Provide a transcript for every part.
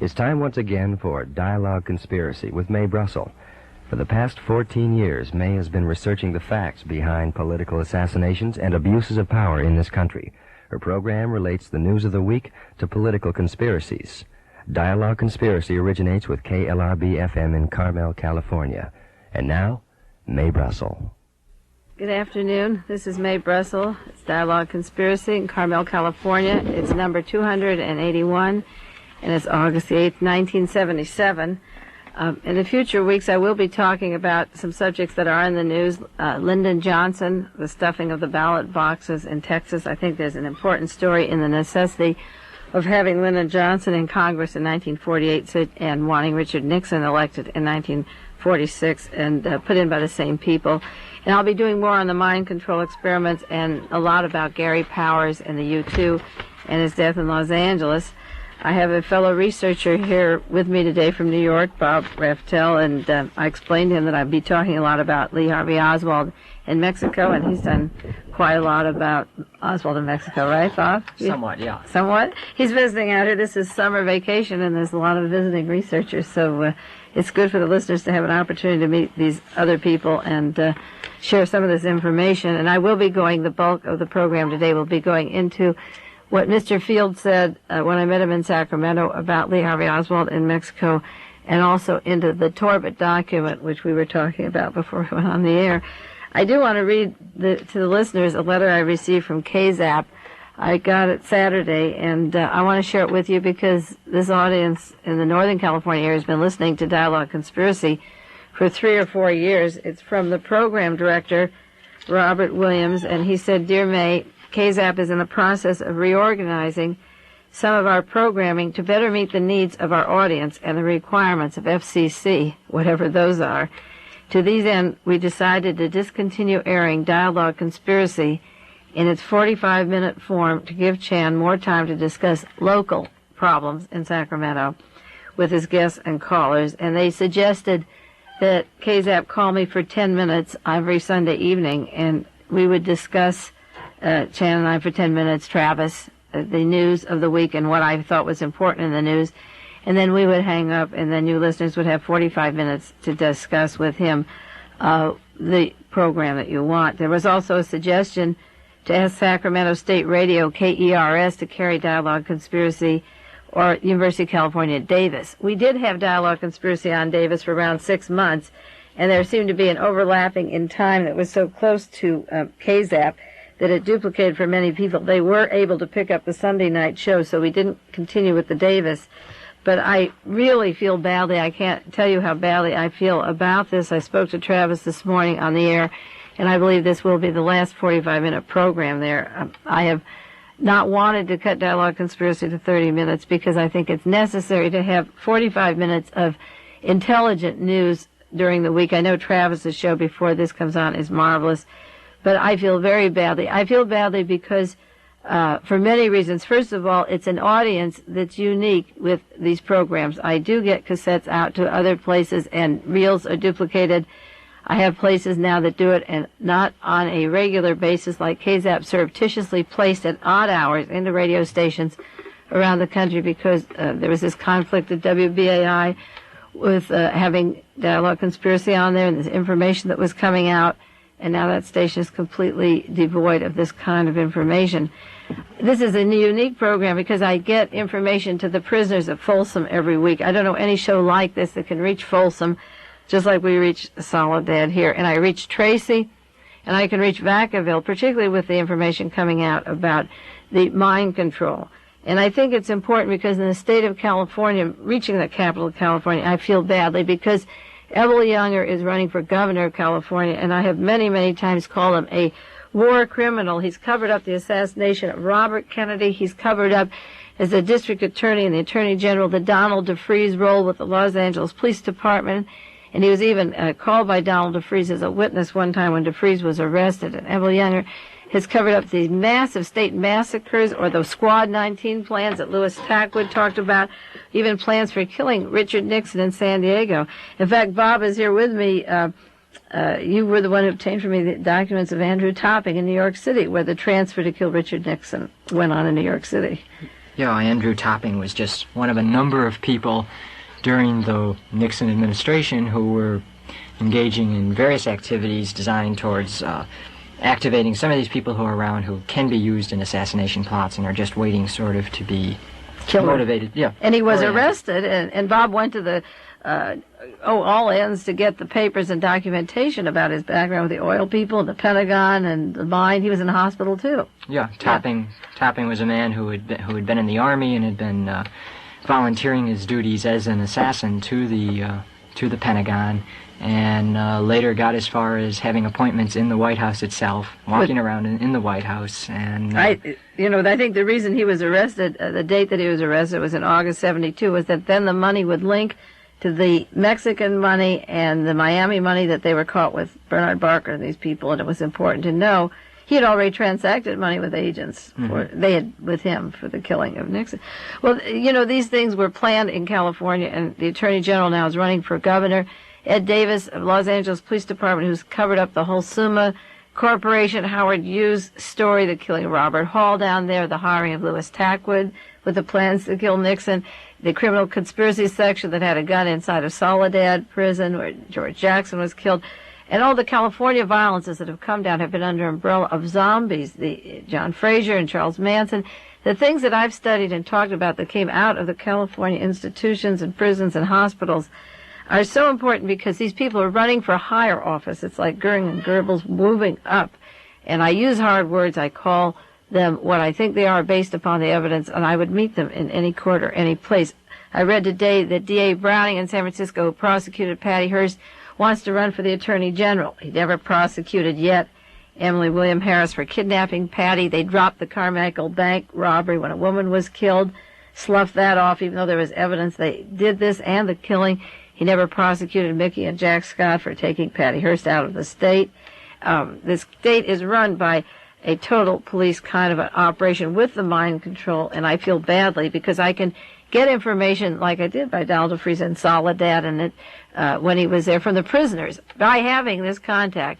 It's time once again for Dialogue Conspiracy with Mae Brussell. For the past 14 years, Mae has been researching the facts behind political assassinations and abuses of power in this country. Her program relates the news of the week to political conspiracies. Dialogue Conspiracy originates with KLRB-FM in Carmel, California. And now, Mae Brussell. Good afternoon. This is Mae Brussell. It's Dialogue Conspiracy in Carmel, California. It's number 281, and it's August the 8th, 1977. In the future weeks, I will be talking about some subjects that are in the news. Lyndon Johnson, the stuffing of the ballot boxes in Texas. I think there's an important story in the necessity of having Lyndon Johnson in Congress in 1948 and wanting Richard Nixon elected in 1946 and put in by the same people. And I'll be doing more on the mind control experiments and a lot about Gary Powers and the U2 and his death in Los Angeles. I have a fellow researcher here with me today from New York, Bob Raftel, and I explained to him that I'd be talking a lot about Lee Harvey Oswald in Mexico, and he's done quite a lot about Oswald in Mexico, right, Bob? Somewhat, yeah. Somewhat? He's visiting out here. This is summer vacation, and there's a lot of visiting researchers, so it's good for the listeners to have an opportunity to meet these other people and share some of this information. And I will be going, the bulk of the program today will be going into what Mr. Field said when I met him in Sacramento about Lee Harvey Oswald in Mexico, and also into the Torbett document, which we were talking about before we went on the air. I do want to read to the listeners a letter I received from KZAP. I got it Saturday, and I want to share it with you because this audience in the Northern California area has been listening to Dialogue Conspiracy for 3 or 4 years. It's from the program director, Robert Williams, and he said, "Dear Mae, KZAP is in the process of reorganizing some of our programming to better meet the needs of our audience and the requirements of FCC, whatever those are. To these end, we decided to discontinue airing Dialogue Conspiracy in its 45-minute form to give Chan more time to discuss local problems in Sacramento with his guests and callers, and they suggested that KZAP call me for 10 minutes every Sunday evening, and we would discuss Chan and I for 10 minutes, Travis, the news of the week and what I thought was important in the news. And then we would hang up, and then you listeners would have 45 minutes to discuss with him the program that you want. There was also a suggestion to ask Sacramento State Radio, KERS, to carry Dialogue Conspiracy, or University of California, Davis. We did have Dialogue Conspiracy on Davis for around 6 months, and there seemed to be an overlapping in time that was so close to KZAP that it duplicated for many people. They were able to pick up the Sunday night show, so we didn't continue with the Davis. But I really feel badly. I can't tell you how badly I feel about this. I spoke to Travis this morning on the air, and I believe this will be the last 45-minute program there. I have not wanted to cut Dialogue Conspiracy to 30 minutes because I think it's necessary to have 45 minutes of intelligent news during the week. I know Travis's show before this comes on is marvelous, but I feel very badly. I feel badly because for many reasons. First of all, it's an audience that's unique with these programs. I do get cassettes out to other places, and reels are duplicated. I have places now that do it, and not on a regular basis, like KZAP surreptitiously placed at odd hours into radio stations around the country because there was this conflict at WBAI with having Dialogue Conspiracy on there and this information that was coming out. And now that station is completely devoid of this kind of information. This is a unique program because I get information to the prisoners at Folsom every week. I don't know any show like this that can reach Folsom, just like we reach Soledad here. And I reach Tracy, and I can reach Vacaville, particularly with the information coming out about the mind control. And I think it's important because in the state of California, reaching the capital of California, I feel badly because Evel Younger is running for governor of California, and I have many, many times called him a war criminal. He's covered up the assassination of Robert Kennedy. He's covered up, as a district attorney and the attorney general, the Donald DeFreeze role with the Los Angeles Police Department. And he was even called by Donald DeFreeze as a witness one time when DeFreeze was arrested. And Evel Younger has covered up these massive state massacres, or the Squad 19 plans that Louis Tackwood talked about, even plans for killing Richard Nixon in San Diego. In fact, Bob is here with me. You were the one who obtained for me the documents of Andrew Topping in New York City, where the transfer to kill Richard Nixon went on in New York City. Yeah, Andrew Topping was just one of a number of people during the Nixon administration who were engaging in various activities designed towards activating some of these people who are around who can be used in assassination plots and are just waiting sort of to be motivated. Yeah. And he was arrested, and Bob went to the all ends to get the papers and documentation about his background with the oil people, the Pentagon, and the mine. He was in the hospital too. Yeah, Topping was a man who had been in the Army and had been volunteering his duties as an assassin to the Pentagon, and later got as far as having appointments in the White House itself, walking around in the White House. And I think the reason he was arrested, the date that he was arrested was in August '72, was that then the money would link to the Mexican money and the Miami money that they were caught with, Bernard Barker and these people, and it was important to know he had already transacted money with agents with him for the killing of Nixon. Well, these things were planned in California, and the Attorney General now is running for governor. Ed Davis of Los Angeles Police Department, who's covered up the whole Summa Corporation, Howard Hughes story, the killing of Robert Hall down there, the hiring of Louis Tackwood with the plans to kill Nixon, the criminal conspiracy section that had a gun inside of Soledad prison where George Jackson was killed, and all the California violences that have come down have been under umbrella of zombies, the John Frazier and Charles Manson. The things that I've studied and talked about that came out of the California institutions and prisons and hospitals are so important because these people are running for higher office. It's like Goering and Goebbels moving up. And I use hard words. I call them what I think they are based upon the evidence, and I would meet them in any court or any place. I read today that D.A. Browning in San Francisco, who prosecuted Patty Hearst, wants to run for the Attorney General. He never prosecuted yet Emily William Harris for kidnapping Patty. They dropped the Carmichael Bank robbery when a woman was killed, sloughed that off, even though there was evidence they did this and the killing. He never prosecuted Mickey and Jack Scott for taking Patty Hearst out of the state. The state is run by a total police kind of an operation with the mind control, and I feel badly because I can get information like I did by Donald DeFreeze in Soledad and when he was there from the prisoners. By having this contact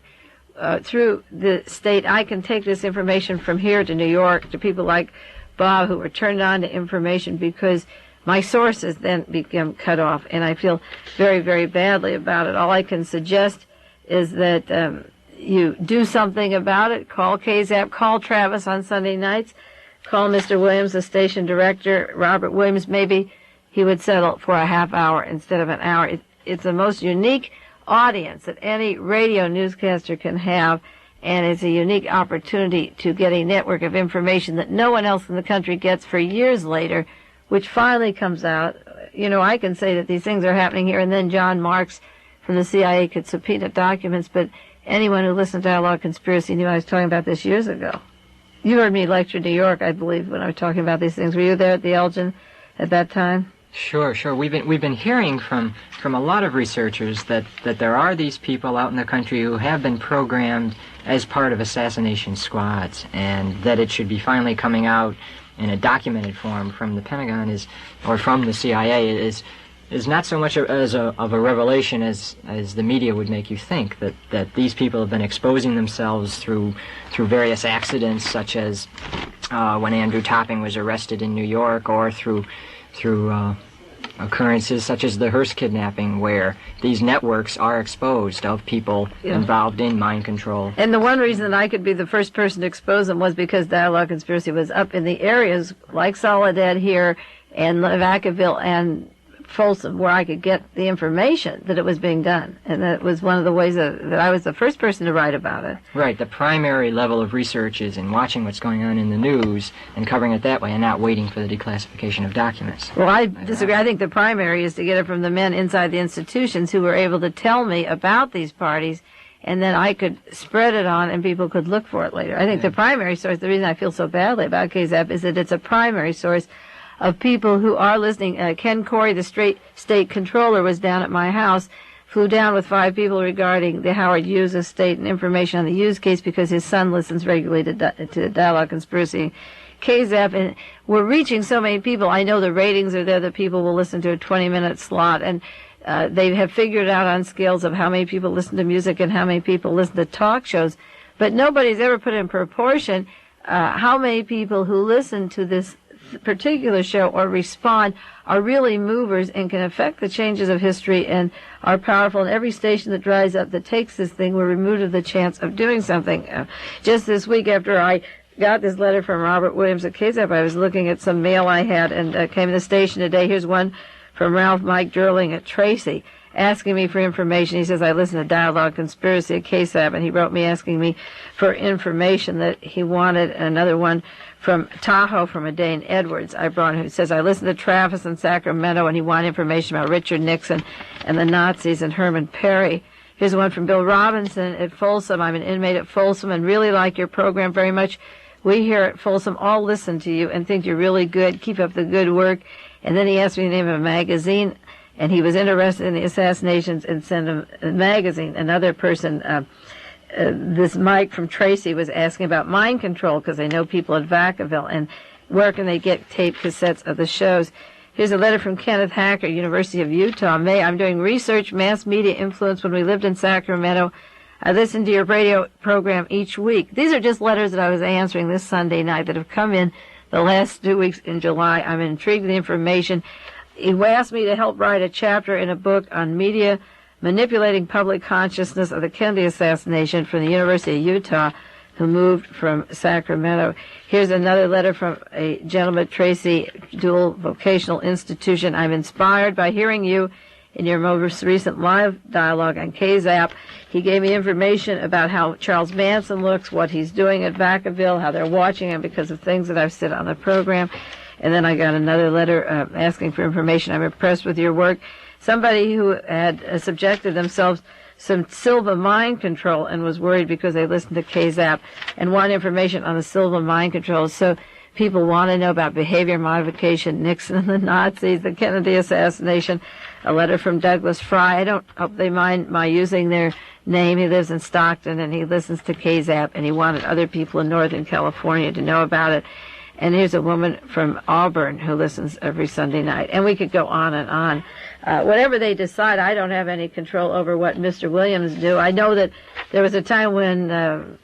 through the state, I can take this information from here to New York to people like Bob who were turned on to information because my sources then become cut off, and I feel very, very badly about it. All I can suggest is that you do something about it. Call KZAP, call Travis on Sunday nights, call Mr. Williams, the station director, Robert Williams. Maybe he would settle for a half hour instead of an hour. It's the most unique audience that any radio newscaster can have, and it's a unique opportunity to get a network of information that no one else in the country gets for years later, which finally comes out. I can say that these things are happening here, and then John Marks from the CIA could subpoena documents, but anyone who listened to Dialogue Conspiracy knew I was talking about this years ago. You heard me lecture in New York, I believe, when I was talking about these things. Were you there at the Elgin at that time? Sure. We've been hearing from a lot of researchers that there are these people out in the country who have been programmed as part of assassination squads, and that it should be finally coming out in a documented form from the Pentagon or from the CIA is not so much of a revelation as the media would make you think, that these people have been exposing themselves through various accidents, such as when Andrew Topping was arrested in New York, or through occurrences such as the Hearst kidnapping, where these networks are exposed of people involved in mind control. And the one reason that I could be the first person to expose them was because Dialogue Conspiracy was up in the areas like Soledad here and Vacaville and Folsom, where I could get the information that it was being done. And that was one of the ways that I was the first person to write about it. Right. The primary level of research is in watching what's going on in the news and covering it that way, and not waiting for the declassification of documents. Well, I disagree. I think the primary is to get it from the men inside the institutions who were able to tell me about these parties, and then I could spread it on and people could look for it later. I think the primary source, the reason I feel so badly about KZAP, is that it's a primary source of people who are listening. Ken Corey, the state controller, was down at my house, flew down with 5 people regarding the Howard Hughes estate and information on the Hughes case because his son listens regularly to Dialogue Conspiracy. KZAP, and we're reaching so many people. I know the ratings are there that people will listen to a 20-minute slot, and they have figured out on scales of how many people listen to music and how many people listen to talk shows, but nobody's ever put in proportion how many people who listen to this particular show or respond are really movers and can affect the changes of history and are powerful. And every station that dries up that takes this thing, we're removed of the chance of doing something. Just this week after I got this letter from Robert Williams at KZAP, I was looking at some mail I had and came to the station today. Here's one from Ralph Mike Durling at Tracy, asking me for information. He says, I listen to Dialogue Conspiracy at KSAB, and he wrote me asking me for information that he wanted. Another one from Tahoe from a Dane Edwards I brought him, who says, I listen to Travis in Sacramento, and he wanted information about Richard Nixon and the Nazis and Herman Perry. Here's one from Bill Robinson at Folsom. I'm an inmate at Folsom and really like your program very much. We here at Folsom all listen to you and think you're really good. Keep up the good work. And then he asked me the name of a magazine, and he was interested in the assassinations and sent him a magazine. Another person, this Mike from Tracy, was asking about mind control because they know people at Vacaville, and where can they get tape cassettes of the shows. Here's a letter from Kenneth Hacker, University of Utah. May, I'm doing research, mass media influence. When we lived in Sacramento, I listened to your radio program each week. These are just letters that I was answering this Sunday night that have come in the last 2 weeks in July. I'm intrigued with the information. He asked me to help write a chapter in a book on media manipulating public consciousness of the Kennedy assassination from the University of Utah, who moved from Sacramento. Here's another letter from a gentleman at Tracy Dual Vocational Institution. I'm inspired by hearing you in your most recent live dialogue on KZAP. He gave me information about how Charles Manson looks, what he's doing at Vacaville, how they're watching him because of things that I've said on the program. And then I got another letter asking for information. I'm impressed with your work. Somebody who had subjected themselves some Silva mind control and was worried because they listened to KZAP and want information on the Silva mind control. So people want to know about behavior modification, Nixon and the Nazis, the Kennedy assassination. A letter from Douglas Fry. I don't hope they mind my using their name. He lives in Stockton and he listens to KZAP, and he wanted other people in Northern California to know about it. And here's a woman from Auburn who listens every Sunday night. And we could go on and on. Whatever they decide, I don't have any control over what Mr. Williams do. I know that there was a time when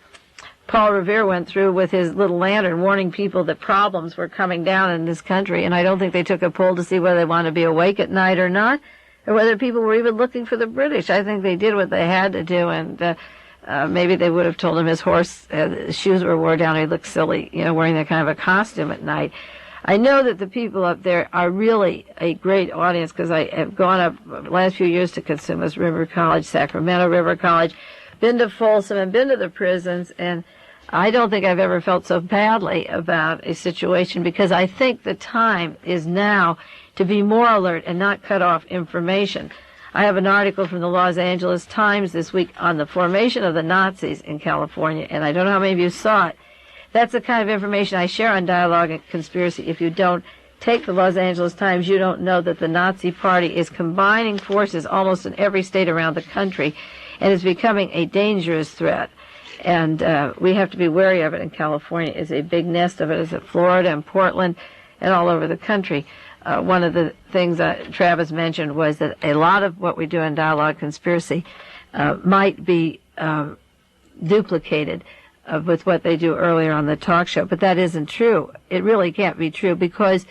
Paul Revere went through with his little lantern warning people that problems were coming down in this country, and I don't think they took a poll to see whether they want to be awake at night or not, or whether people were even looking for the British. I think they did what they had to do, and maybe they would have told him his shoes were wore down, he looked silly, wearing that kind of a costume at night. I know that the people up there are really a great audience because I have gone up the last few years to Cosumnes River College, Sacramento River College, been to Folsom and been to the prisons, and I don't think I've ever felt so badly about a situation because I think the time is now to be more alert and not cut off information. I have an article from the Los Angeles Times this week on the formation of the Nazis in California, and I don't know how many of you saw it. That's the kind of information I share on Dialogue and Conspiracy. If you don't take the Los Angeles Times, you don't know that the Nazi Party is combining forces almost in every state around the country and is becoming a dangerous threat. And we have to be wary of it. In California is a big nest of it, as in Florida and Portland and all over the country. One of the things that Travis mentioned was that a lot of what we do in Dialogue Conspiracy might be duplicated with what they do earlier on the talk show. But that isn't true. It really can't be true because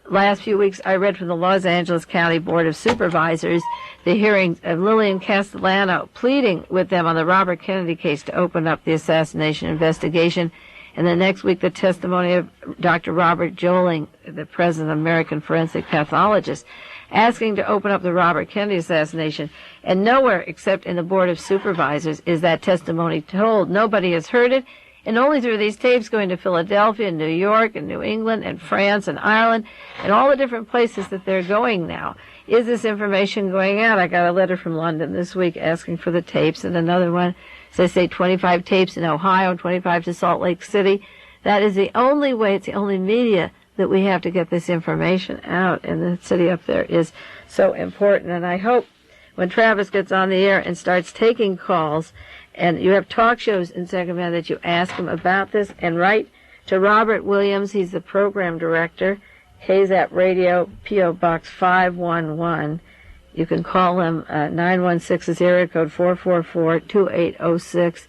last few weeks I read from the Los Angeles County Board of Supervisors the hearings of Lillian Castellano pleading with them on the Robert Kennedy case to open up the assassination investigation. And the next week the testimony of Dr. Robert Joling, the president of American Forensic Pathologists, asking to open up the Robert Kennedy assassination. And nowhere except in the Board of Supervisors is that testimony told. Nobody has heard it. And only through these tapes going to Philadelphia and New York and New England and France and Ireland and all the different places that they're going now is this information going out. I got a letter from London this week asking for the tapes, and another one, so they say 25 tapes in Ohio and 25 to Salt Lake City. That is the only way, it's the only media that we have to get this information out, and the city up there is so important. And I hope when Travis gets on the air and starts taking calls, and you have talk shows in Sacramento, that you ask him about this, and write to Robert Williams. He's the program director, KZAP Radio, P.O. Box 511. You can call him 916 area code 444-2806,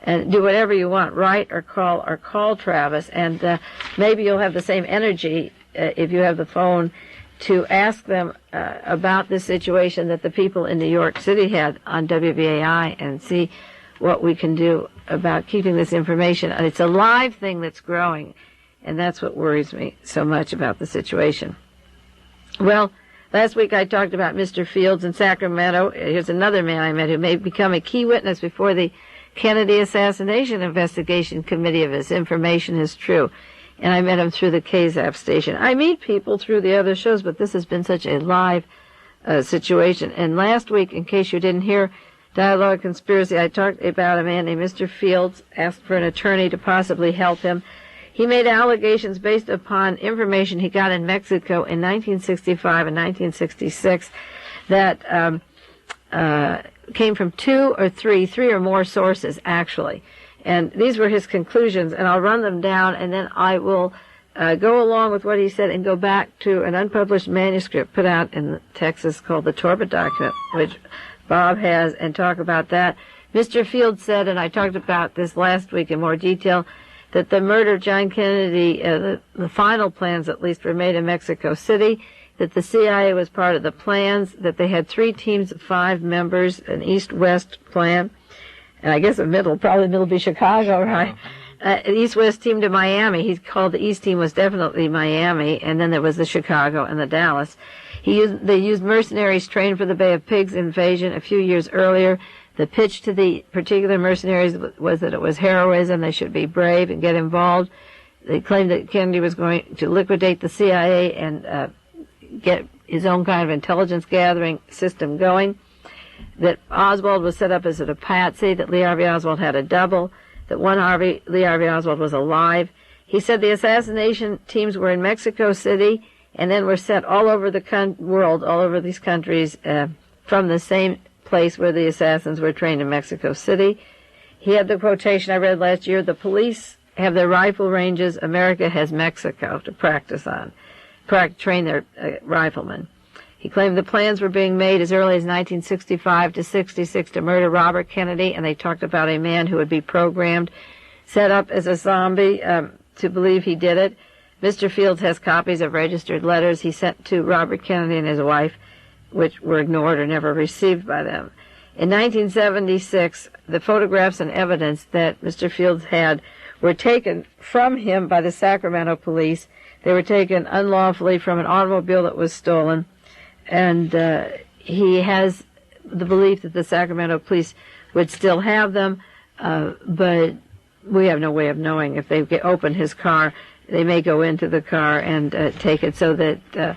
and do whatever you want, write or call Travis, and maybe you'll have the same energy if you have the phone, to ask them about the situation that the people in New York City had on WBAI and see what we can do about keeping this information. And it's a live thing that's growing, and that's what worries me so much about the situation. Well, last week I talked about Mr. Fields in Sacramento. Here's another man I met who may become a key witness before the Kennedy assassination investigation committee if his information is true. And I met him through the KZAP station. I meet people through the other shows, but this has been such a live situation. And last week, in case you didn't hear Dialogue Conspiracy, I talked about a man named Mr. Fields, asked for an attorney to possibly help him. He made allegations based upon information he got in Mexico in 1965 and 1966 that came from three or more sources, actually. And these were his conclusions, and I'll run them down, and then I will go along with what he said and go back to an unpublished manuscript put out in Texas called the Torba document, which Bob has, and talk about that. Mr. Fields said, and I talked about this last week in more detail, that the murder of John Kennedy, the final plans at least, were made in Mexico City, that the CIA was part of the plans, that they had 3 teams of 5 members, an east-west plan, and I guess probably middle be Chicago, right? An east-west team to Miami. He called the east team was definitely Miami, and then there was the Chicago and the Dallas. They used mercenaries trained for the Bay of Pigs invasion a few years earlier. The pitch to the particular mercenaries was that it was heroism. They should be brave and get involved. They claimed that Kennedy was going to liquidate the CIA and get his own kind of intelligence gathering system going. That Oswald was set up as a patsy, that Lee Harvey Oswald had a double, that Lee Harvey Oswald was alive. He said the assassination teams were in Mexico City and then were sent all over the world, all over these countries, from the same place where the assassins were trained in Mexico City. He had the quotation I read last year, the police have their rifle ranges, America has Mexico to practice on, train their riflemen. He claimed the plans were being made as early as 1965 to 66 to murder Robert Kennedy, and they talked about a man who would be programmed, set up as a zombie to believe he did it. Mr. Fields has copies of registered letters he sent to Robert Kennedy and his wife, which were ignored or never received by them. In 1976, the photographs and evidence that Mr. Fields had were taken from him by the Sacramento police. They were taken unlawfully from an automobile that was stolen. And he has the belief that the Sacramento police would still have them, but we have no way of knowing. If they open his car, they may go into the car and take it, so that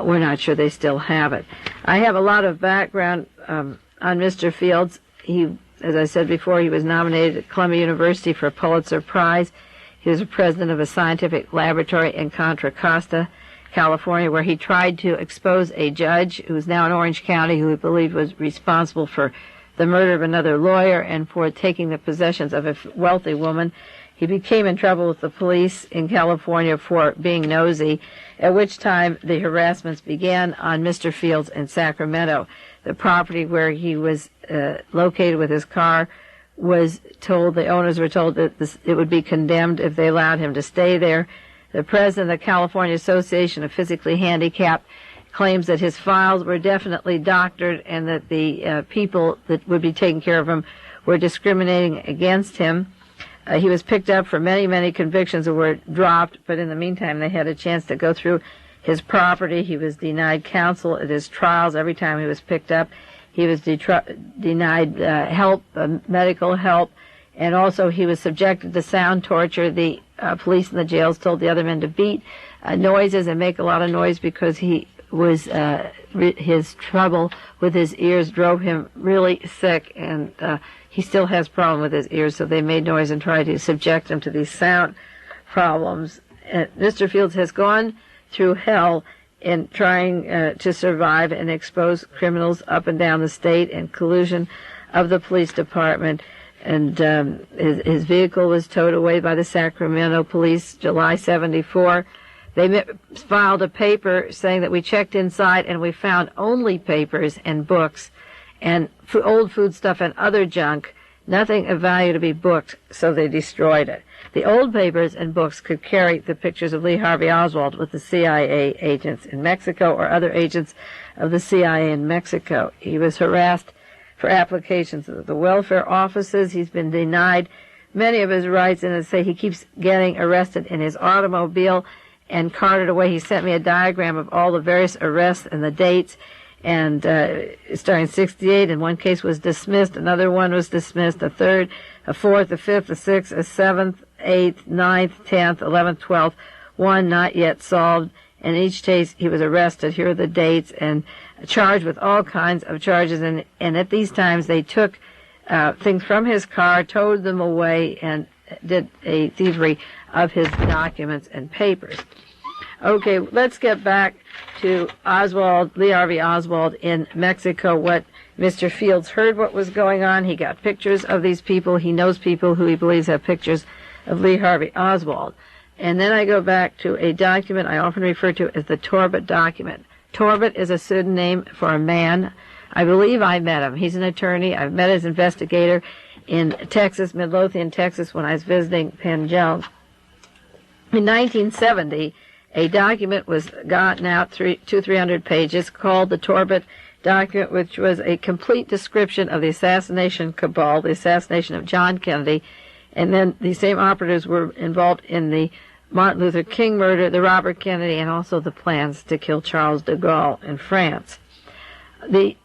we're not sure they still have it. I have a lot of background on Mr. Fields. He, as I said before, he was nominated at Columbia University for a Pulitzer Prize. He was a president of a scientific laboratory in Contra Costa, California, where he tried to expose a judge who is now in Orange County, who he believed was responsible for the murder of another lawyer and for taking the possessions of a wealthy woman. He became in trouble with the police in California for being nosy, at which time the harassments began on Mr. Fields in Sacramento. The property where he was located with his car was told, the owners were told that it would be condemned if they allowed him to stay there. The president of the California Association of Physically Handicapped claims that his files were definitely doctored and that the people that would be taking care of him were discriminating against him. He was picked up for many, many convictions that were dropped, but in the meantime they had a chance to go through his property. He was denied counsel at his trials every time he was picked up. He was denied help, medical help, and also he was subjected to sound torture. The police in the jails told the other men to beat noises and make a lot of noise because he was his trouble with his ears drove him really sick, and he still has problem with his ears, so they made noise and tried to subject him to these sound problems. Mr. Fields has gone through hell in trying to survive and expose criminals up and down the state and collusion of the police department. And his vehicle was towed away by the Sacramento police July 74. They filed a paper saying that we checked inside and we found only papers and books and old food stuff and other junk, nothing of value to be booked, so they destroyed it. The old papers and books could carry the pictures of Lee Harvey Oswald with the CIA agents in Mexico or other agents of the CIA in Mexico. He was harassed for applications of the welfare offices. He's been denied many of his rights, and they say he keeps getting arrested in his automobile and carted away. He sent me a diagram of all the various arrests and the dates, and starting 68, and one case was dismissed, another one was dismissed, a third, a fourth, a fifth, a sixth, a seventh, 8th, 9th, 10th, 11th, 12th, one not yet solved. And each case he was arrested. Here are the dates, and charged with all kinds of charges. And at these times they took things from his car, towed them away, and did a thievery of his documents and papers. Okay, let's get back to Oswald, Lee Harvey Oswald in Mexico. What Mr. Fields heard what was going on. He got pictures of these people. He knows people who he believes have pictures of Lee Harvey Oswald. And then I go back to a document I often refer to as the Torbett document. Torbett is a pseudonym for a man. I believe I met him. He's an attorney. I've met his investigator in Texas, Midlothian, Texas, when I was visiting Penn Jones. In 1970, a document was gotten out, 300 pages, called the Torbett document, which was a complete description of the assassination cabal, the assassination of John Kennedy. And then the same operatives were involved in the Martin Luther King murder, the Robert Kennedy, and also the plans to kill Charles de Gaulle in France. The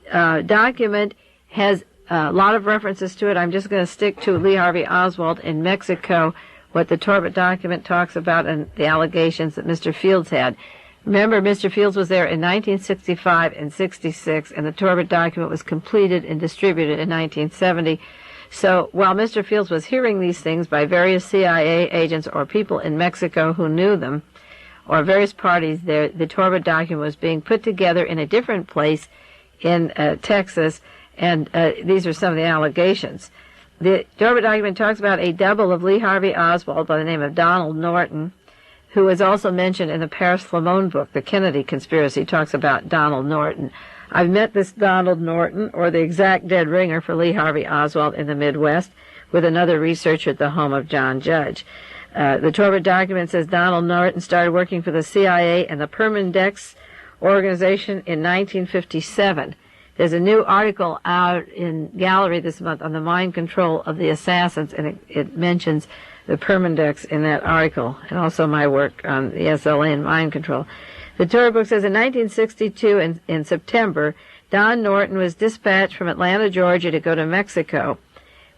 document has a lot of references to it. I'm just going to stick to Lee Harvey Oswald in Mexico, what the Torbett document talks about, and the allegations that Mr. Fields had. Remember, Mr. Fields was there in 1965 and 66, and the Torbett document was completed and distributed in 1970. So while Mr. Fields was hearing these things by various CIA agents or people in Mexico who knew them, or various parties there, the Torbett document was being put together in a different place in Texas, and these are some of the allegations. The Torbett document talks about a double of Lee Harvey Oswald by the name of Donald Norton, who is also mentioned in the Paris Flamone book, The Kennedy Conspiracy, talks about Donald Norton. I've met this Donald Norton, or the exact dead ringer for Lee Harvey Oswald in the Midwest, with another researcher at the home of John Judge. The Torbett document says Donald Norton started working for the CIA and the Permindex organization in 1957. There's a new article out in Gallery this month on the mind control of the assassins, and it mentions the Permindex in that article, and also my work on the SLA and mind control. The Torbett book says in 1962, in September, Don Norton was dispatched from Atlanta, Georgia, to go to Mexico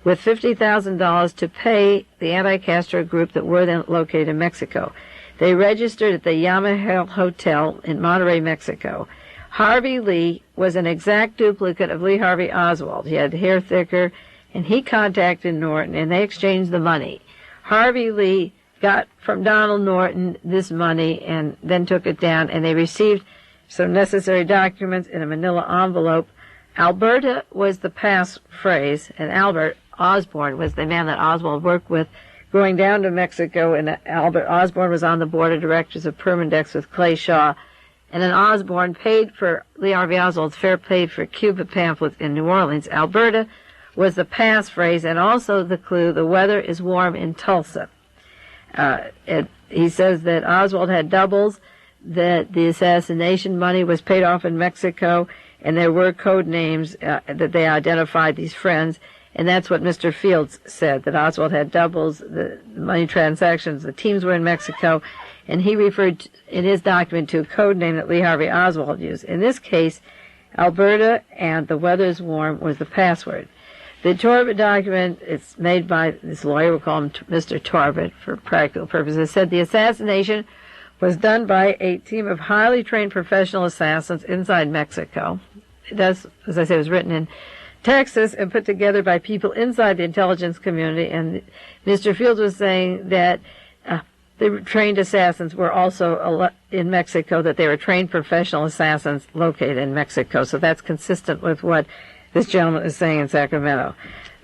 with $50,000 to pay the anti-Castro group that were then located in Mexico. They registered at the Yamahel Hotel in Monterrey, Mexico. Harvey Lee was an exact duplicate of Lee Harvey Oswald. He had hair thicker, and he contacted Norton, and they exchanged the money. Harvey Lee got from Donald Norton this money and then took it down, and they received some necessary documents in a manila envelope. Alberta was the passphrase, and Albert Osborne was the man that Oswald worked with going down to Mexico, and Albert Osborne was on the board of directors of Permindex with Clay Shaw. And then Osborne paid for Lee Harvey Oswald's fare paid for Cuba pamphlets in New Orleans. Alberta was the passphrase, and also the clue, the weather is warm in Tulsa. He says that Oswald had doubles, that the assassination money was paid off in Mexico, and there were code names that they identified these friends, and that's what Mr. Fields said, that Oswald had doubles, the money transactions, the teams were in Mexico, and he referred in his document to a code name that Lee Harvey Oswald used. In this case, Alberta and the weather's warm was the password. The Torbett document, it's made by this lawyer, we'll call him Mr. Torbett for practical purposes, said the assassination was done by a team of highly trained professional assassins inside Mexico. It does, as I say, it was written in Texas and put together by people inside the intelligence community. And Mr. Fields was saying that the trained assassins were also in Mexico, that they were trained professional assassins located in Mexico. So that's consistent with what this gentleman is saying in Sacramento.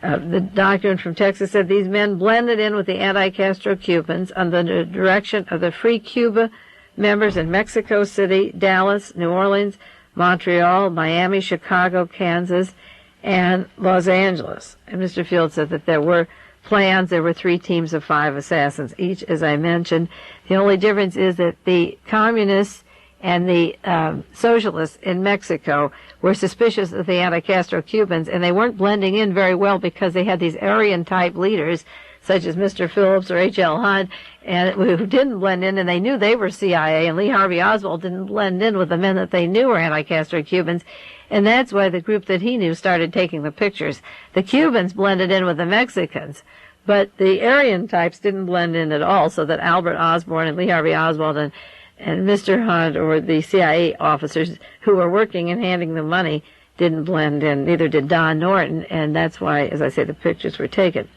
The document from Texas said these men blended in with the anti-Castro Cubans under the direction of the Free Cuba members in Mexico City, Dallas, New Orleans, Montreal, Miami, Chicago, Kansas, and Los Angeles. And Mr. Fields said that there were plans. There were 3 teams of 5 assassins each, as I mentioned. The only difference is that the communists and the socialists in Mexico were suspicious of the anti-Castro Cubans, and they weren't blending in very well because they had these Aryan-type leaders, such as Mr. Phillips or H.L. Hunt, and who didn't blend in, and they knew they were CIA, and Lee Harvey Oswald didn't blend in with the men that they knew were anti-Castro Cubans, and that's why the group that he knew started taking the pictures. The Cubans blended in with the Mexicans, but the Aryan types didn't blend in at all, so that Albert Osborne and Lee Harvey Oswald and Mr. Hunt, or the CIA officers who were working and handing the money, didn't blend in. Neither did Don Norton, and that's why, as I say, the pictures were taken.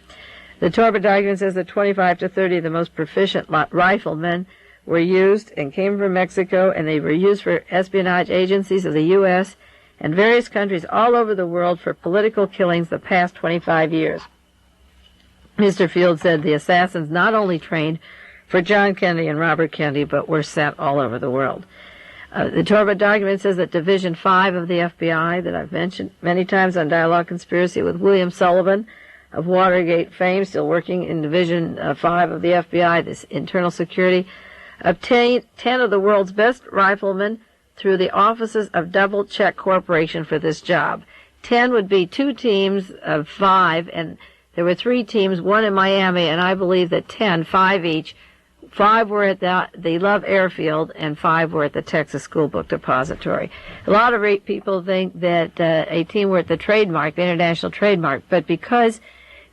The Torba document says that 25 to 30 of the most proficient riflemen were used and came from Mexico, and they were used for espionage agencies of the U.S. and various countries all over the world for political killings the past 25 years. Mr. Fields said the assassins not only trained for John Kennedy and Robert Kennedy, but were sent all over the world. The Torba document says that Division 5 of the FBI, that I've mentioned many times on Dialogue Conspiracy with William Sullivan, of Watergate fame, still working in Division 5 of the FBI, this internal security, obtained 10 of the world's best riflemen through the offices of Double Check Corporation for this job. 10 would be 2 teams of 5, and there were 3 teams, 1 in Miami, and I believe that 10, 5 each, 5 were at the Love Airfield, and 5 were at the Texas School Book Depository. A lot of people think that a team were at the trademark, the International Trademark, but because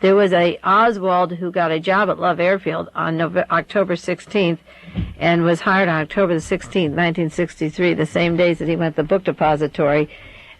there was a Oswald who got a job at Love Airfield on October 16th and was hired on October the 16th, 1963, the same days that he went to the book depository,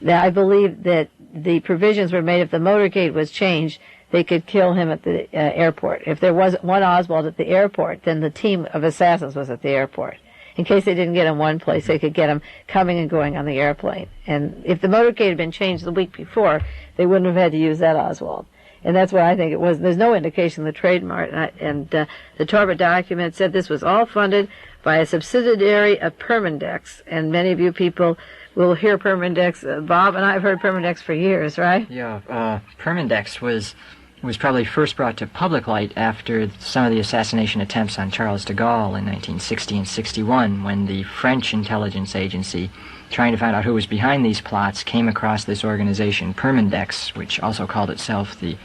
that I believe that the provisions were made if the motorcade was changed, they could kill him at the airport. If there wasn't one Oswald at the airport, then the team of assassins was at the airport. In case they didn't get him one place, they could get him coming and going on the airplane. And if the motorcade had been changed the week before, they wouldn't have had to use that Oswald. And that's why I think it was. There's no indication the trademark. And the Torba document said this was all funded by a subsidiary of Permindex. And many of you people will hear Permindex. Bob and I have heard Permindex for years, right? Yeah. Permindex was probably first brought to public light after some of the assassination attempts on Charles de Gaulle in 1960 and 61, when the French intelligence agency, trying to find out who was behind these plots, came across this organization, Permindex, which also called itself the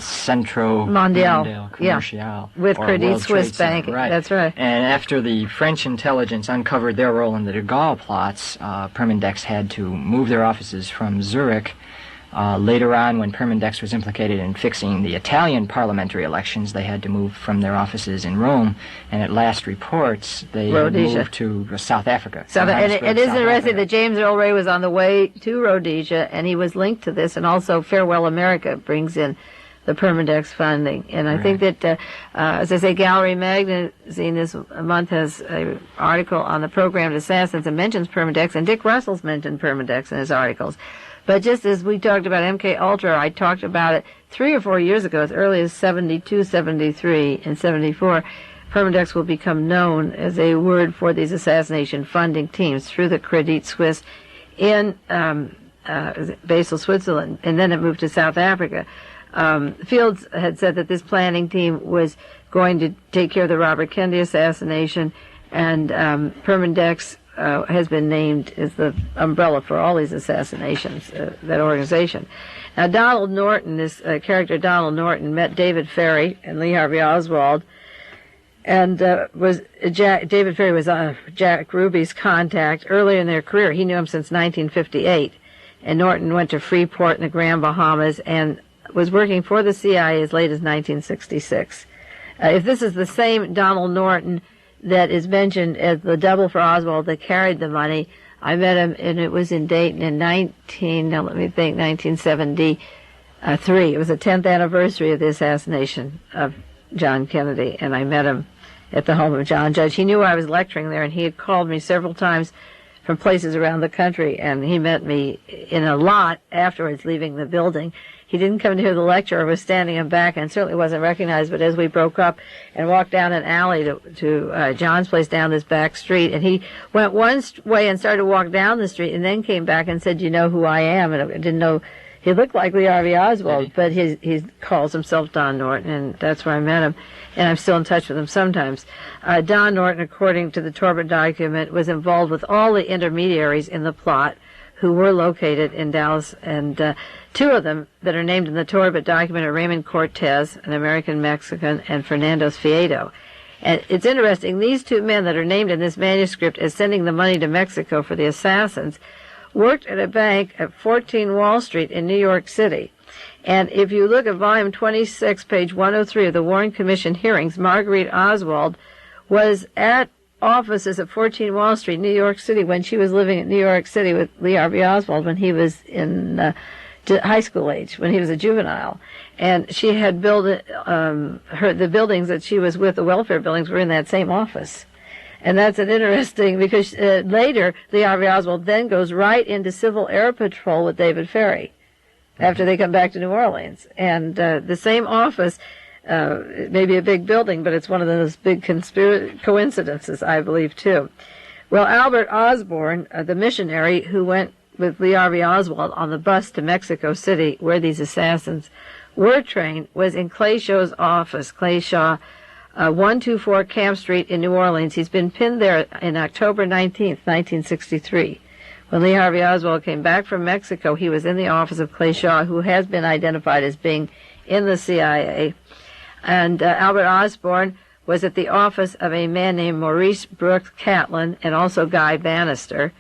Centro Mondial Commercial, with Credit Suisse Bank. Right. That's right. And after the French intelligence uncovered their role in the de Gaulle plots, Permindex had to move their offices from Zurich. Later on, when Permindex was implicated in fixing the Italian parliamentary elections, they had to move from their offices in Rome, and at last reports, they moved to South Africa. And it is interesting that James Earl Ray was on the way to Rhodesia, and he was linked to this, and also Farewell America brings in the Permindex funding. And I think that, as I say, Gallery Magazine this month has an article on the programmed assassins and mentions Permindex, and Dick Russell's mentioned Permindex in his articles. But just as we talked about MK Ultra, I talked about it 3 or 4 years ago, as early as 72, 73, and 74. Permindex will become known as a word for these assassination funding teams through the Credit Suisse in Basel, Switzerland, and then it moved to South Africa. Fields had said that this planning team was going to take care of the Robert Kennedy assassination, and Permindex has been named as the umbrella for all these assassinations, that organization. Now, Donald Norton, this character Donald Norton, met David Ferry and Lee Harvey Oswald, and David Ferry was Jack Ruby's contact earlier in their career. He knew him since 1958, and Norton went to Freeport in the Grand Bahamas and was working for the CIA as late as 1966. If this is the same Donald Norton that is mentioned as the double for Oswald that carried the money, I met him, and it was in Dayton in 1973. It was the 10th anniversary of the assassination of John Kennedy, and I met him at the home of John Judge. He knew I was lecturing there, and he had called me several times from places around the country, and he met me in a lot afterwards, leaving the building, He didn't come to hear the lecture or was standing in back and certainly wasn't recognized. But as we broke up and walked down an alley to John's place down this back street, and he went one way and started to walk down the street and then came back and said, "You know who I am?" And I didn't know. He looked like Lee Harvey Oswald, but he calls himself Don Norton, and that's where I met him. And I'm still in touch with him sometimes. Don Norton, according to the Torbert document, was involved with all the intermediaries in the plot who were located in Dallas, and two of them that are named in the Torbert document are Raymond Cortez, an American-Mexican, and Fernando Fiedo. And it's interesting, these two men that are named in this manuscript as sending the money to Mexico for the assassins worked at a bank at 14 Wall Street in New York City. And if you look at volume 26, page 103 of the Warren Commission hearings, Marguerite Oswald was at offices at 14 Wall Street, New York City, when she was living in New York City with Lee Harvey Oswald when he was in high school age, when he was a juvenile. And she had built the buildings that she was with, the welfare buildings, were in that same office. And that's an interesting, because later, Lee Harvey Oswald then goes right into Civil Air Patrol with David Ferry after they come back to New Orleans. And the same office, it may be a big building, but it's one of those big coincidences, I believe, too. Well, Albert Osborne, the missionary who went with Lee Harvey Oswald on the bus to Mexico City, where these assassins were trained, was in Clay Shaw's office, Clay Shaw, 124 Camp Street in New Orleans. He's been pinned there in October 19th, 1963. When Lee Harvey Oswald came back from Mexico, he was in the office of Clay Shaw, who has been identified as being in the CIA. And Albert Osborne was at the office of a man named Maurice Brooks Catlin and also Guy Bannister.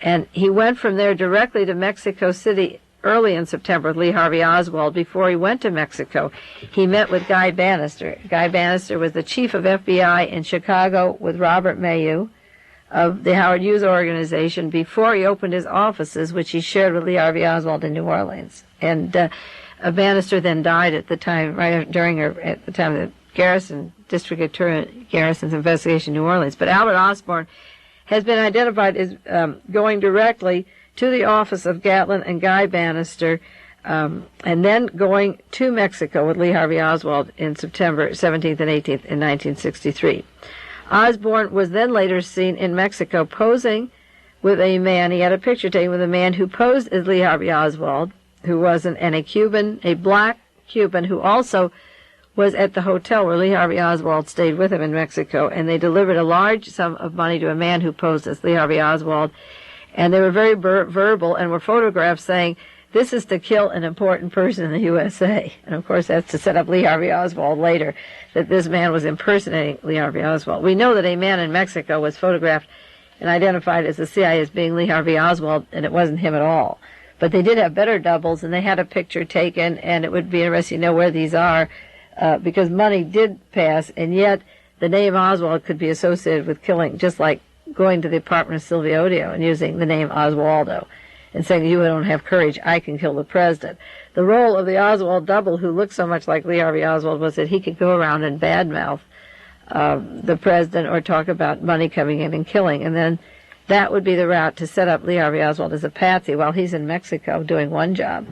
And he went from there directly to Mexico City early in September with Lee Harvey Oswald. Before he went to Mexico, he met with Guy Bannister. Guy Bannister was the chief of FBI in Chicago with Robert Mayu of the Howard Hughes organization before he opened his offices, which he shared with Lee Harvey Oswald in New Orleans. And Bannister then died at the time, at the time of the Garrison, District Attorney Garrison's investigation in New Orleans. But Albert Osborne has been identified as going directly to the office of Gatlin and Guy Bannister, and then going to Mexico with Lee Harvey Oswald in September 17th and 18th in 1963. Osborne was then later seen in Mexico posing with a man. He had a picture taken with a man who posed as Lee Harvey Oswald, who was a black Cuban, who also was at the hotel where Lee Harvey Oswald stayed with him in Mexico, and they delivered a large sum of money to a man who posed as Lee Harvey Oswald. And they were very verbal and were photographed saying, "This is to kill an important person in the USA." And of course that's to set up Lee Harvey Oswald later, that this man was impersonating Lee Harvey Oswald. We know that a man in Mexico was photographed and identified as the CIA as being Lee Harvey Oswald, and it wasn't him at all. But they did have better doubles, and they had a picture taken, and it would be interesting to know where these are, because money did pass, and yet the name Oswald could be associated with killing, just like going to the apartment of Silvio Odio and using the name Oswaldo and saying, "You don't have courage, I can kill the president." The role of the Oswald double, who looked so much like Lee Harvey Oswald, was that he could go around and badmouth the president or talk about money coming in and killing. And then that would be the route to set up Lee Harvey Oswald as a patsy while he's in Mexico doing one job.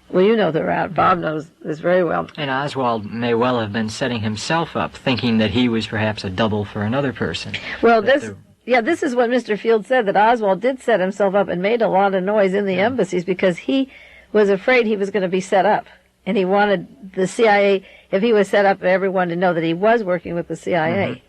Well, you know the route. Bob knows this very well. And Oswald may well have been setting himself up, thinking that he was perhaps a double for another person. Well, this is what Mr. Field said, that Oswald did set himself up and made a lot of noise in the embassies because he was afraid he was going to be set up. And he wanted the CIA, if he was set up, everyone to know that he was working with the CIA. Mm-hmm.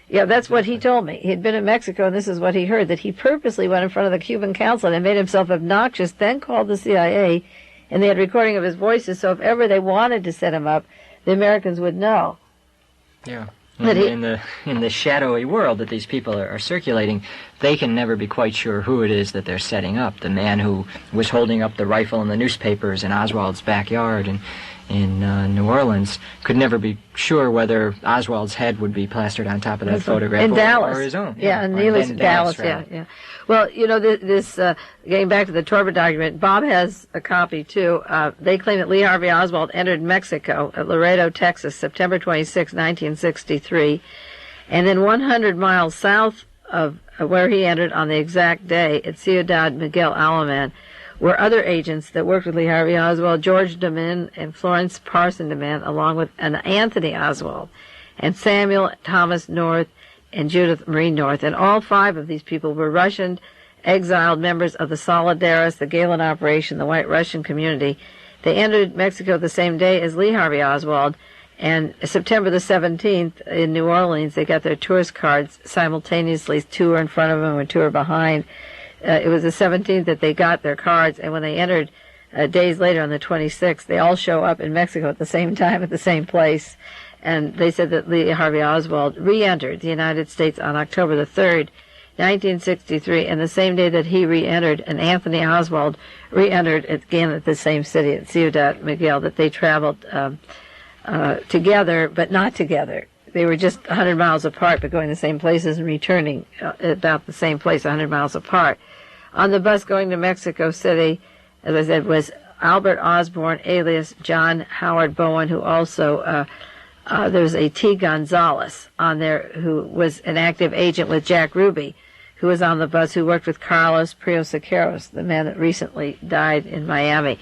Yeah, that's what he told me. He'd been in Mexico, and this is what he heard, that he purposely went in front of the Cuban consulate and made himself obnoxious, then called the CIA, and they had recording of his voices, so if ever they wanted to set him up, the Americans would know. Yeah. In the shadowy world that these people are circulating, they can never be quite sure who it is that they're setting up. The man who was holding up the rifle in the newspapers in Oswald's backyard in New Orleans could never be sure whether Oswald's head would be plastered on top of that photograph or his own. Yeah, and he was in Dallas, yeah. Well, you know, this getting back to the Torbert document, Bob has a copy, too. They claim that Lee Harvey Oswald entered Mexico at Laredo, Texas, September 26, 1963, and then 100 miles south of where he entered on the exact day at Ciudad Miguel Alaman were other agents that worked with Lee Harvey Oswald, George DeMint and Florence Parson DeMint, along with an Anthony Oswald, and Samuel Thomas North and Judith Marie North. And all 5 of these people were Russian exiled members of the Solidarists, the Galen Operation, the White Russian community. They entered Mexico the same day as Lee Harvey Oswald, and September the 17th in New Orleans, they got their tourist cards simultaneously, 2 were in front of them and 2 were behind. It was the 17th that they got their cards, and when they entered days later on the 26th, they all show up in Mexico at the same time at the same place. And they said that Lee Harvey Oswald re-entered the United States on October the 3rd, 1963, and the same day that he re-entered, and Anthony Oswald re-entered again at the same city, at Ciudad Miguel, that they traveled together, but not together. They were just 100 miles apart, but going the same places and returning about the same place, 100 miles apart. On the bus going to Mexico City, as I said, was Albert Osborne, alias John Howard Bowen, who also, there was a T. Gonzalez on there who was an active agent with Jack Ruby, who was on the bus, who worked with Carlos Prios-Siqueiros, the man that recently died in Miami.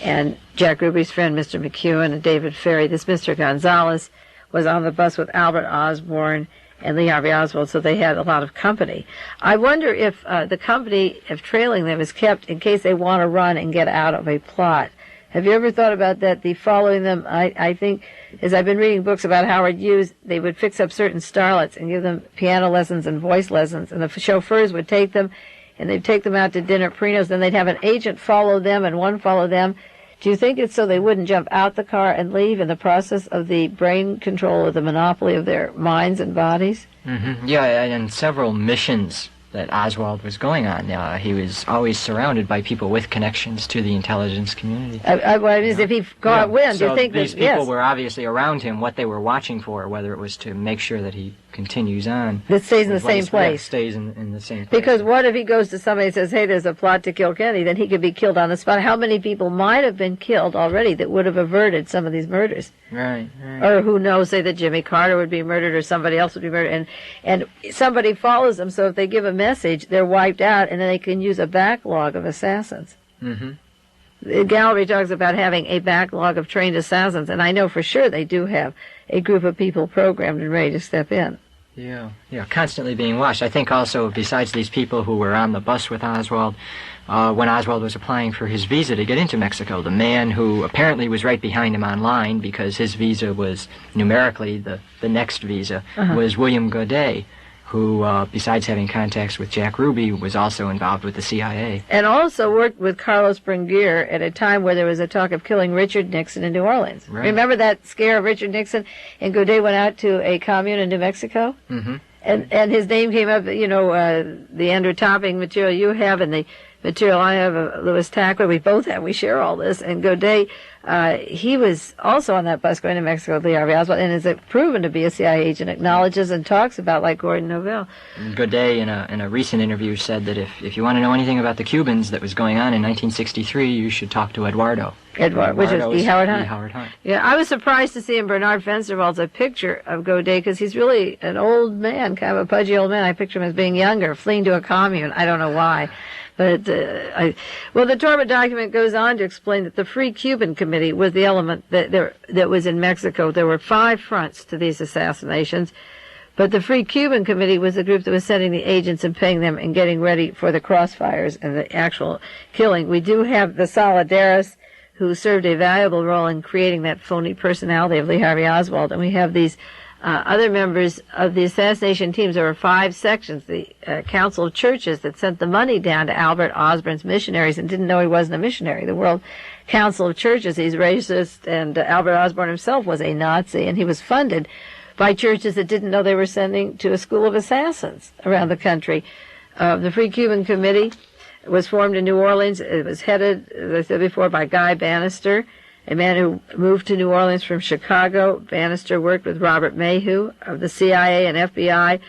And Jack Ruby's friend, Mr. McEwen, and David Ferry. This Mr. Gonzalez was on the bus with Albert Osborne and Lee Harvey Oswald, so they had a lot of company. I wonder if the company of trailing them is kept in case they want to run and get out of a plot. Have you ever thought about that, the following them? I think, as I've been reading books about Howard Hughes, they would fix up certain starlets and give them piano lessons and voice lessons, and the chauffeurs would take them, and they'd take them out to dinner at Perino's, then they'd have an agent follow them and one follow them. Do you think it's so they wouldn't jump out the car and leave in the process of the brain control or the monopoly of their minds and bodies? Mm-hmm. Yeah, and several missions that Oswald was going on. He was always surrounded by people with connections to the intelligence community. If he got wind, so do you think these that, people yes, were obviously around him, what they were watching for, whether it was to make sure that he continues on. that stays in the same place? Yeah, stays in the same place. Because what if he goes to somebody and says, hey, there's a plot to kill Kennedy, then he could be killed on the spot. How many people might have been killed already that would have averted some of these murders? Right. Or who knows, say that Jimmy Carter would be murdered or somebody else would be murdered, and somebody follows them, so if they give a message, they're wiped out, and then they can use a backlog of assassins. Mm-hmm. The gallery talks about having a backlog of trained assassins, and I know for sure they do have a group of people programmed and ready to step in. Yeah, constantly being watched. I think also, besides these people who were on the bus with Oswald, when Oswald was applying for his visa to get into Mexico, the man who apparently was right behind him on line, because his visa was numerically the next visa, was William Godet, who, besides having contacts with Jack Ruby, was also involved with the CIA. And also worked with Carlos Bringuier at a time where there was a talk of killing Richard Nixon in New Orleans. Right. Remember that scare of Richard Nixon? And Godet went out to a commune in New Mexico? Mm-hmm. And his name came up, the Andrew Topping material you have and the material I have of Louis Tackler. We both have. We share all this. And Godet, he was also on that bus going to Mexico with Lee Harvey Oswald and is proven to be a CIA agent, acknowledges and talks about, like Gordon Novell. Godet, in a recent interview, said that if you want to know anything about the Cubans that was going on in 1963, you should talk to Eduardo. Which is E. Howard Hunt. E. Howard Hunt. Yeah, I was surprised to see in Bernard Fensterwald's a picture of Godet, because he's really an old man, kind of a pudgy old man. I picture him as being younger, fleeing to a commune. I don't know why. But, the Torma document goes on to explain that the Free Cuban Committee was the element that was in Mexico. There were 5 fronts to these assassinations, but the Free Cuban Committee was the group that was sending the agents and paying them and getting ready for the crossfires and the actual killing. We do have the Solidarists, who served a valuable role in creating that phony personality of Lee Harvey Oswald, and we have these other members of the assassination teams. There were 5 sections, the Council of Churches that sent the money down to Albert Osborne's missionaries and didn't know he wasn't a missionary. The World Council of Churches, he's racist, and Albert Osborne himself was a Nazi, and he was funded by churches that didn't know they were sending to a school of assassins around the country. The Free Cuban Committee was formed in New Orleans. It was headed, as I said before, by Guy Bannister, a man who moved to New Orleans from Chicago. Bannister worked with Robert Mayhew of the CIA and FBI,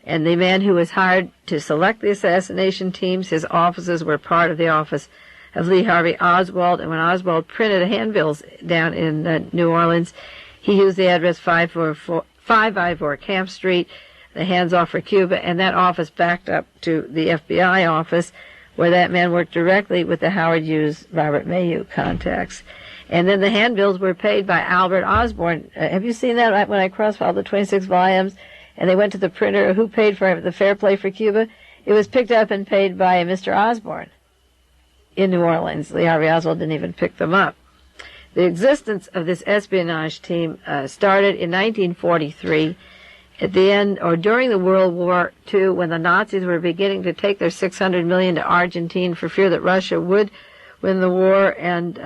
and the man who was hired to select the assassination teams, his offices were part of the office of Lee Harvey Oswald. And when Oswald printed handbills down in New Orleans, he used the address 554 Camp Street, the Hands Off for Cuba, and that office backed up to the FBI office. where that man worked directly with the Howard Hughes, Robert Mayhew contacts. And then the handbills were paid by Albert Osborne. Have you seen that when I cross-filed the 26 volumes and they went to the printer? Who paid for it? The Fair Play for Cuba? It was picked up and paid by Mr. Osborne in New Orleans. Lee Harvey Oswald didn't even pick them up. The existence of this espionage team started in 1943 at the end or during the World War II, when the Nazis were beginning to take their $600 million to Argentina for fear that Russia would win the war. And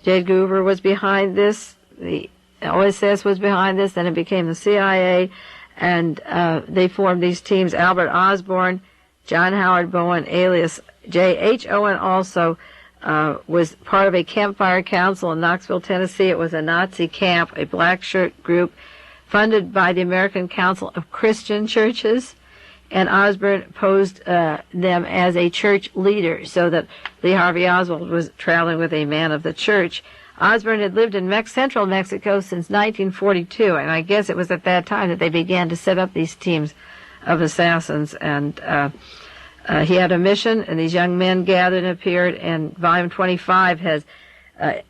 J. Edgar Hoover was behind this. The OSS was behind this. Then it became the CIA. And they formed these teams. Albert Osborne, John Howard Bowen, alias J.H. Owen, also was part of a campfire council in Knoxville, Tennessee. It was a Nazi camp, a black shirt group funded by the American Council of Christian Churches. And Osborne posed them as a church leader, so that Lee Harvey Oswald was traveling with a man of the church. Osborne had lived in central Mexico since 1942, and I guess it was at that time that they began to set up these teams of assassins. And he had a mission, and these young men gathered and appeared, and Volume 25 has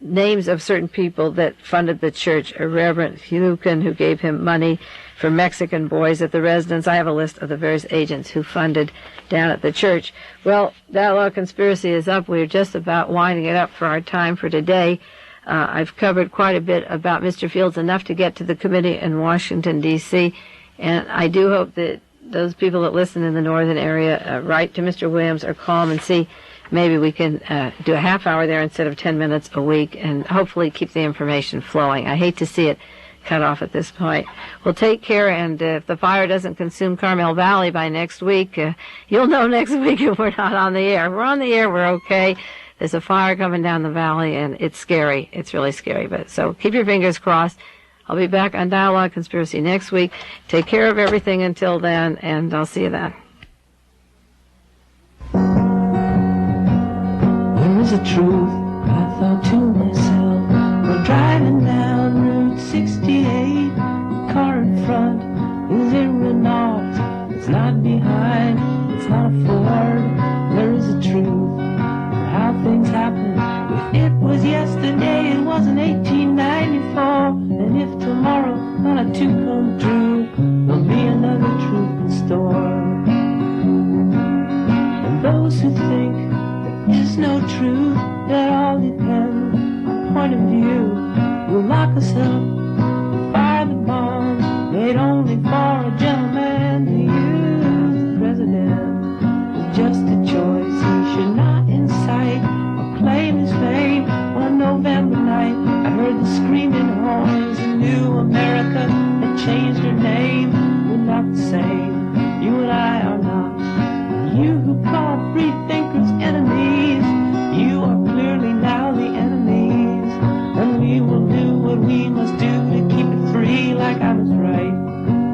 names of certain people that funded the church. A Reverend Lucan, who gave him money for Mexican boys at the residence. I have a list of the various agents who funded down at the church. Well, Dialogue Conspiracy is up. We're just about winding it up for our time for today. I've covered quite a bit about Mr. Fields, enough to get to the committee in Washington, D.C., and I do hope that those people that listen in the northern area write to Mr. Williams or call him and see maybe we can do a half hour there instead of 10 minutes a week, and hopefully keep the information flowing. I hate to see it cut off at this point. Well, take care, and if the fire doesn't consume Carmel Valley by next week, you'll know next week if we're not on the air. If we're on the air, we're okay. There's a fire coming down the valley, and it's scary. It's really scary. But so keep your fingers crossed. I'll be back on Dialogue Conspiracy next week. Take care of everything until then, and I'll see you then. Where is the truth? I thought to myself, we're driving down Route 68. The car in front is a Renault. It's not behind, it's not a Ford. Where is the truth? How things happen. If it was yesterday, it wasn't 1894. And if tomorrow none of two come true, there'll be another truth in store. And those who think there is no truth, that all depends on point of view, will lock us up, fire the bomb made only for a gentleman to use. The president is just a choice. He should not incite or claim his fame. On November night, I heard the screaming horns. A new America had changed her name. We're not the same. You and I are not. You who call free thinkers enemies, you are clearly now the enemies. And we will do what we must do to keep it free, like I was right.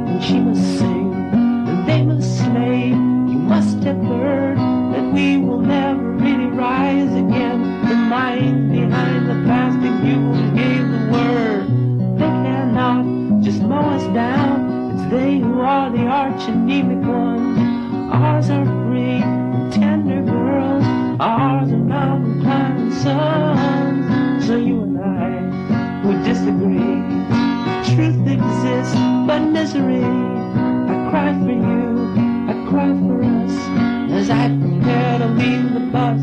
And she must sing, and they must slay. You must have heard that we will never really rise again. The mind behind the plastic mules gave the word. They cannot just mow us down. It's they who are the arch anemic ones. Ours are free and tender girls. Ours are mountain climbing sons. So you and I would disagree. Truth exists, but misery. I cry for you, I cry for us, as I prepare to leave the bus.